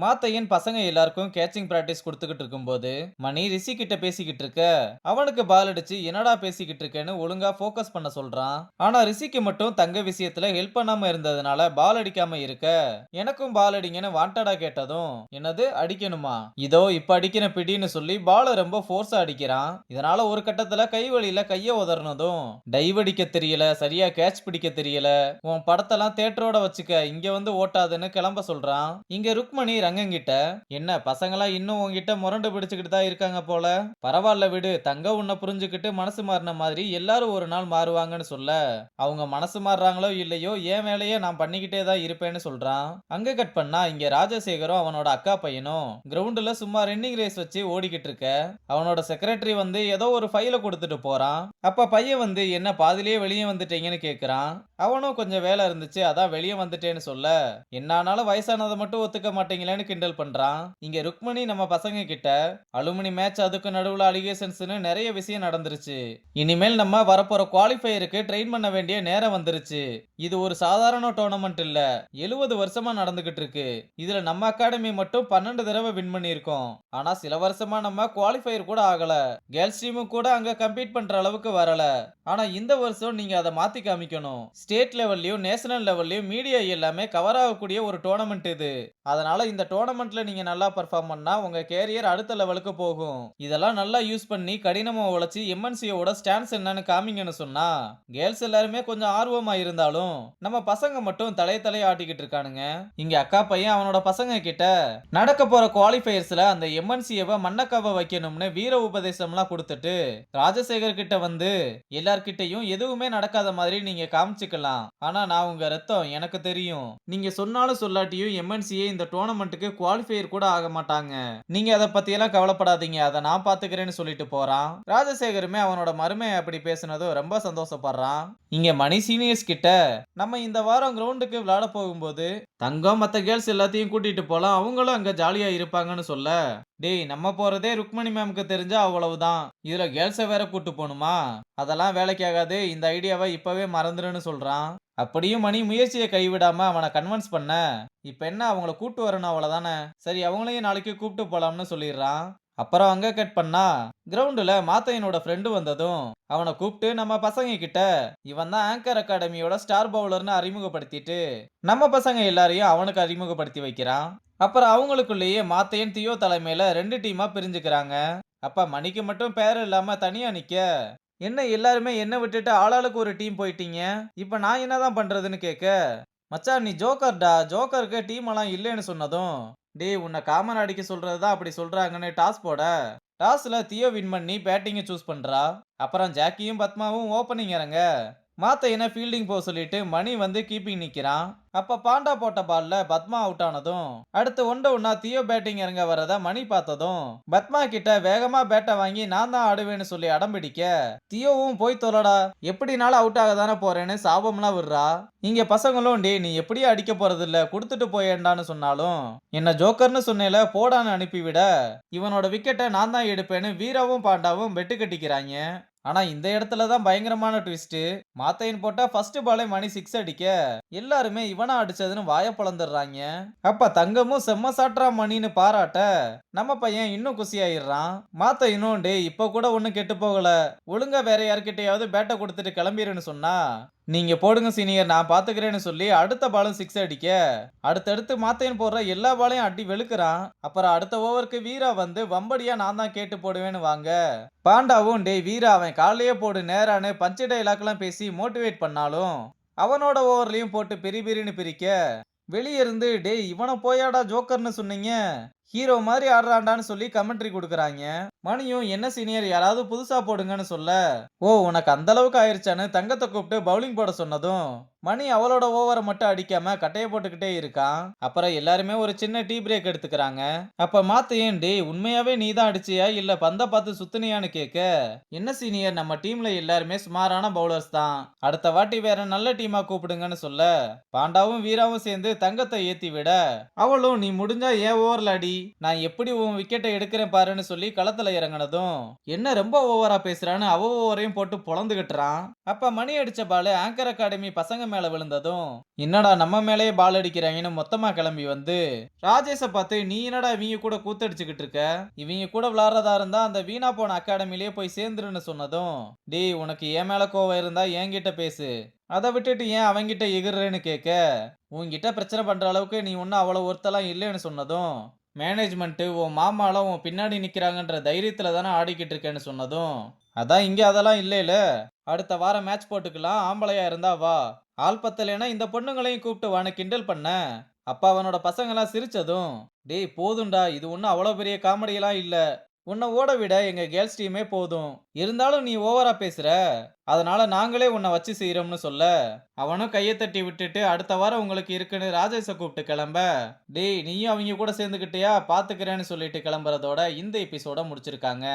மாத்தையன் பசங்க எல்லாருக்கும் caching practice கொடுத்துக்கிட்டு இருக்கும்போது மணி ரிஷி கிட்ட பேசிக்கிட்டு இருக்க. அவனுக்கு பால் அடிச்சு என்னடா பேசிக்கிட்டு இருக்கேன்னு ஒழுங்கா ஃபோக்கஸ் பண்ண சொல்றான். ஆனா ரிஷிக்கு மட்டும் தங்க விஷயத்துல ஹெல்ப் பண்ணாம இருந்ததுனால பால் அடிக்காம இருக்க. எனக்கும் பால் அடிங்கன்னு வாண்டடா கேட்டதும் என்னது அடிக்கணுமா, இதோ இப்ப அடிக்கிற பிடின்னு சொல்லி பால ரொம்ப ஃபோர்ஸா அடிக்கிறான். இதனால ஒரு கட்டத்துல கை வலியில கைய உதறனதும் டைவ் அடிக்க தெரியல, சரியா கேட்ச் பிடிக்க தெரியல, உன் படத்தெல்லாம் தேட்டரோட வச்சுக்க, இங்க வந்து ஓட்டாதுன்னு கிளம்ப சொல்றான். இங்க ருக்மணி ரங்கங்கிட்ட, என்ன பசங்களாம் இன்னும் உன்கிட்ட முரண்டு பிடிச்சுக்கிட்டு தான் இருக்காங்க போல, பரவாயில்ல விடு, தங்க உன்னை புரிஞ்சுக்கிட்டு மனசு மாறின மாதிரி எல்லாரும் ஒரு நாள் மாறுவாங்கன்னு சொல்ல, அவங்க மனசு மாறுறாங்களோ இல்லையோ என் வேலையை நான் பண்ணிக்கிட்டே தான் இருப்பேன்னு சொல்றான். அங்க கட் பண்ணா இங்க ராஜசேகரும் அவனோட அக்கா பையனும் கிரவுண்டுல சும்மா ரன்னிங் ரேஸ் வச்சு ஓடிக்கிட்டு இருக்க. அவனோட செக்ரட்டரி வந்து ஏதோ ஒரு ஃபைல கொடுத்துட்டு போறான். அப்ப பையன் வந்து என்ன பாதிலேயே வெளியே வந்துட்டீங்கன்னு கேக்குறான். அவனும் கொஞ்சம் வேலை இருந்துச்சு அதான் வெளியே வந்துட்டேன்னு சொல்ல, என்ன ஆனாலும் வயசானதை மட்டும் ஒத்துக்க மாட்டீங்களேன்னு கிண்டல் பண்றான். இங்க ருக்மணி நம்ம பசங்க கிட்ட, அலுமினி மேட்ச் அதுக்கு நடுவுல அலிகேஷன்ஸ்னு நிறைய விஷயம் நடந்துருச்சு, இனிமேல் நம்ம வரப்போற குவாலிஃபயருக்கு ட்ரெயின் பண்ண வேண்டிய நேரம் வந்துருச்சு, இது ஒரு சாதாரண டோர்னமெண்ட் இல்ல, 70 வருஷமா நடந்துகிட்டு இருக்கு, இதுல நம்ம அகாடமி மட்டும் 12 தடவை வின் பண்ணியிருக்கோம், ஆனா சில வருஷமா நம்ம குவாலிஃபயர் கூட ஆகல, கேர்ள்ஸ் டீமும் கூட அங்க கம்பீட் பண்ற அளவுக்கு வரல, ஆனா இந்த வருஷம் நீங்க அதை மாத்தி காமிக்கணும், ஸ்டேட் லெவல்லயும் நேஷனல் லெவல்லயும் மீடியா எல்லாமே கவர் ஆகக்கூடிய ஒரு டோர்னமெண்ட் இது, அதனால இந்த டோர்னமெண்ட்ல நீங்க நல்லா பெர்ஃபார்ம் பண்ணா உங்க கேரியர் அடுத்த லெவலுக்கு போகும், இதெல்லாம் நல்லா யூஸ் பண்ணி கடினமா உழைச்சி எம்என்சியோட ஸ்டாண்ட்ஸ் என்னன்னு காமிங்கன்னு சொன்னா, கேர்ள்ஸ் எல்லாருமே கொஞ்சம் ஆர்வமா இருந்தாலும் நம்ம பசங்க மட்டும் தலைய ஆட்டிக்கிட்டு இருக்கானுங்க. இங்க அக்கா பையன் அவனோட பசங்க கிட்ட நடக்க போற குவாலிஃபயர்ஸ்ல அந்த எம்என்சியவை மண்ணக்கவ வைக்கணும்னு வீர உபதேசம்லாம் கொடுத்துட்டு, ராஜசேகர் கிட்ட வந்து எல்லார்கிட்டையும் எதுவுமே நடக்காத மாதிரி நீங்க காமிச்சுக்கலாம், ஆனா நான் உங்க ரத்தம் எனக்கு தெரியும், நீங்க சொன்னாலும் சொல்லாட்டியும் எம்என்சியே இந்த டோர்னமெண்ட்டுக்கு குவாலிஃபயர் கூட ஆக மாட்டாங்க, நீங்க அதை பத்தி எல்லாம் கவலைப்படாதீங்க, அதை நான் பாத்துக்கிறேன்னு சொல்லிட்டு போறான். ராஜசேகருமே அவனோட மருமையை அப்படி பேசுனதும் ரொம்ப சந்தோஷப்படுறான். இங்க மணி சீனியர்ஸ் கிட்ட, நம்ம இந்த வாரம் கிரவுண்டுக்கு விளையாட போகும்போது தங்கம் மத்த கேர்ள்ஸ் எல்லாத்தையும் கூட்டிட்டு போலாம், அவங்களும் அங்க ஜாலியா இருப்பாங்கன்னு சொல்ல, டேய் நம்ம போறதே ருக்மணி மேம்க்கு தெரிஞ்சா அவ்வளவுதான், இதுல கேர்ள்ஸை வேற கூட்டு போகணுமா, அதெல்லாம் வேலைக்கு ஆகாது, இந்த ஐடியாவை இப்பவே மறந்துருன்னு சொல்றான். அப்படியும் மணி முயற்சியை கைவிடாம அவனை கன்வின்ஸ் பண்ண, இப்ப என்ன அவங்கள கூட்டு வரணும் அவ்வளவுதானே, சரி அவங்களையும் நாளைக்கு கூப்பிட்டு போலாம்னு சொல்லிடுறான். அப்புறம் அங்க கட் பண்ணா கிரவுண்டுல மாத்தையனோட ஃப்ரெண்டு வந்ததும் அவனை கூப்பிட்டு, நம்ம பசங்க கிட்ட இவன் தான் ஆங்கர் அகாடமியோட ஸ்டார் பவுலர்னு அறிமுகப்படுத்திட்டு நம்ம பசங்க எல்லாரையும் அவனுக்கு அறிமுகப்படுத்தி வைக்கிறான். அப்புறம் அவங்களுக்குள்ளேயே மாத்தையன் தியோ தலைமையில 2 டீமா பிரிஞ்சுக்கிறாங்க. அப்ப மணிக்கு மட்டும் பேர் இல்லாம தனியா நிக்க, என்ன எல்லாருமே என்ன விட்டுட்டு ஆளாளுக்கு ஒரு டீம் போயிட்டீங்க, இப்ப நான் என்னதான் பண்றதுன்னு கேட்க, மச்சான் நீ ஜோக்கர்டா, ஜோக்கருக்கு டீம் எல்லாம் இல்லைன்னு சொன்னதும், டேய் உன்னை காமன் அடிக்க சொல்றதுதான் அப்படி சொல்றாங்கன்னு டாஸ் போட, டாஸ்ல தியோ வின் பண்ணி பேட்டிங்கை சூஸ் பண்றா. அப்புறம் ஜாக்கியும் பத்மாவும் ஓப்பனிங் இறங்க, மாத்தையனை ஃபீல்டிங் போக சொல்லிட்டு மணி வந்து கீப்பிங் நிக்கிறான். அப்ப பாண்டா போட்ட பால்ல பத்மா அவுட் ஆனதும் அடுத்து ஒன்னா தியோ பேட்டிங் இறங்க வரத மணி பார்த்ததும் பத்மா கிட்ட வேகமா பேட்டை வாங்கி நான் தான் ஆடுவேன்னு சொல்லி அடம்பிடிக்க, தியோவும் போய் தொலைடா, எப்படினாலும் அவுட் ஆக தானே போறேன்னு சாபம்லாம் விடுறா. இங்க பசங்களும் டே நீ எப்படியே அடிக்க போறது இல்ல, கொடுத்துட்டு போயேண்டான்னு சொன்னாலும் என்ன ஜோக்கர்னு சொன்னேல போடான்னு அனுப்பிவிட, இவனோட விக்கெட்டை நான் தான் எடுப்பேன்னு வீராவும் பாண்டாவும் பெட்டு கட்டிக்கிறாங்க. ஆனா இந்த இடத்துல தான் பயங்கரமான ட்விஸ்ட், மாத்தையன் போட்டா ஃபர்ஸ்ட் பாலே மணி 6 அடிக்க எல்லாருமே இவனா அடிச்சதுன்னு வாய பொளந்துடுறாங்க. அப்ப தங்கமும் செம்ம சாட்ரா மணின்னு பாராட்ட நம்ம பையன் இன்னும் குசியாயிடுறான். மாத்தையனும் டே இப்ப கூட ஒண்ணு கெட்டு போகல, ஒழுங்கா வேற யார்கிட்டயாவது பேட்டை கொடுத்துட்டு கிளம்பிடுன்னு சொன்னா, நீங்க போடுங்க சீனியர் நான் பாத்துக்கிறேன்னு சொல்லி அடுத்த பாலும் 6 அடிக்க, அடுத்தடுத்து மாத்தையன் போடுற எல்லா பாலையும் அடி வெளுக்கிறான். அப்புறம் அடுத்த ஓவருக்கு வீரா வந்து வம்படியா நான் தான் கேட்டு போடுவேன்னு வாங்க, பாண்டாவும் டே வீரா அவன் காலையே போடு நேரான்னு பஞ்ச டைலாக்லாம் பேசி மோட்டிவேட் பண்ணாலும் அவனோட ஓவர்லயும் போட்டு பெரி பெரின்னு பிரிக்க, வெளியே இருந்து டேய் இவனை போயாடா ஜோக்கர்னு சொன்னீங்க, ஹீரோ மாதிரி ஆடுறான்டான்னு சொல்லி கமெண்ட்ரி கொடுக்குறாங்க. மணியும் என்ன சீனியர் யாராவது புதுசா போடுங்கன்னு சொல்ல, ஓ உனக்கு அந்த அளவுக்கு ஆயிருச்சான்னு தங்கத்தை கூப்பிட்டு பவுலிங் போட சொன்னதும் மணி அவளோட ஓவரை மட்டும் அடிக்காம கட்டைய போட்டுக்கிட்டே இருக்கான். அப்புறம் எல்லாருமே ஒரு சின்ன டீ பிரேக் எடுத்துக்கிறாங்க. அப்ப மாத்தையன் டே உண்மையாவே நீ தான் அடிச்சியா இல்ல பந்த பார்த்து சுத்துனியான்னு கேட்க, என்ன சீனியர் நம்ம டீம்ல எல்லாருமே சுமாரான பவுலர்ஸ் தான், அடுத்த வாட்டி வேற நல்ல டீமா கூப்பிடுங்கன்னு சொல்ல, பாண்டாவும் வீராவும் சேர்ந்து தங்கத்தை ஏத்தி விட, அவளும் நீ முடிஞ்சா ஏன் ஓவர்ல அடி, நான் எப்படி உன் விக்கெட்டை எடுக்கிறேன் பாருன்னு சொல்லி களத்துல இறங்கினதும் என்ன ரொம்ப ஓவரா பேசுறான்னு அவ ஓவரையும் போட்டு பொழந்துகிட்டுறான். அப்ப மணி அடிச்ச பால் ஆங்கர் அகாடமி பசங்க மேல விழுந்ததும் என்னடா நம்ம மேலேயே பால் அடிக்கிறாங்கன்னு மொத்தமா கிளம்பி வந்து ராஜேஷ பார்த்து நீ என்னடா இவங்க கூட கூத்தடிச்சுக்கிட்டு இருக்க, இவங்க கூட விளையாடுறதா இருந்தா அந்த வீணா போன அகாடமிலேயே போய் சேர்ந்துருன்னு சொன்னதும் டேய் உனக்கு என் மேல கோவம் இருந்தா என்கிட்ட பேசு, அதை விட்டுட்டு ஏன் அவங்கிட்ட எகிர்றேன்னு கேட்க உன்கிட்ட பிரச்சனை பண்ற அளவுக்கு நீ ஒன்னும் அவ்வளவு ஒருத்தலாம் இல்லைன்னு சொன்னதும் மேனேஜ்மெண்ட் உன் மாமாலாம் உன் பின்னாடி நிக்கிறாங்கன்ற தைரியத்துல தானே ஆடிக்கிட்டு இருக்கேன்னு சொன்னதும் அதான் இங்க அதெல்லாம் இல்லைல, அடுத்த வாரம் மேட்ச் போட்டுக்கலாம், ஆம்பளையா இருந்தா வா, ஆள் பத்தலைன்னா இந்த பொண்ணுங்களையும் கூப்பிட்டு வான்னு கிண்டல் பண்ண அப்ப அவனோட பசங்கெல்லாம் சிரிச்சதும் டேய் போதும்டா இது ஒன்றும் அவ்வளோ பெரிய காமெடியெல்லாம் இல்ல, உன்னை ஓட விட எங்க கேர்ள்ஸ் டீமே போதும், இருந்தாலும் நீ ஓவரா பேசுற, அதனால நாங்களே உன்னை வச்சு செய்யறோம்னு சொல்ல அவனும் கையை தட்டி விட்டுட்டு அடுத்த வாரம் உங்களுக்கு இருக்குன்னு ராஜேஷை கூப்பிட்டு கிளம்ப டேய் நீயும் அவங்க கூட சேர்ந்துக்கிட்டியா பாத்துக்கிறேன்னு சொல்லிட்டு கிளம்புறதோட இந்த எபிசோட முடிச்சிருக்காங்க.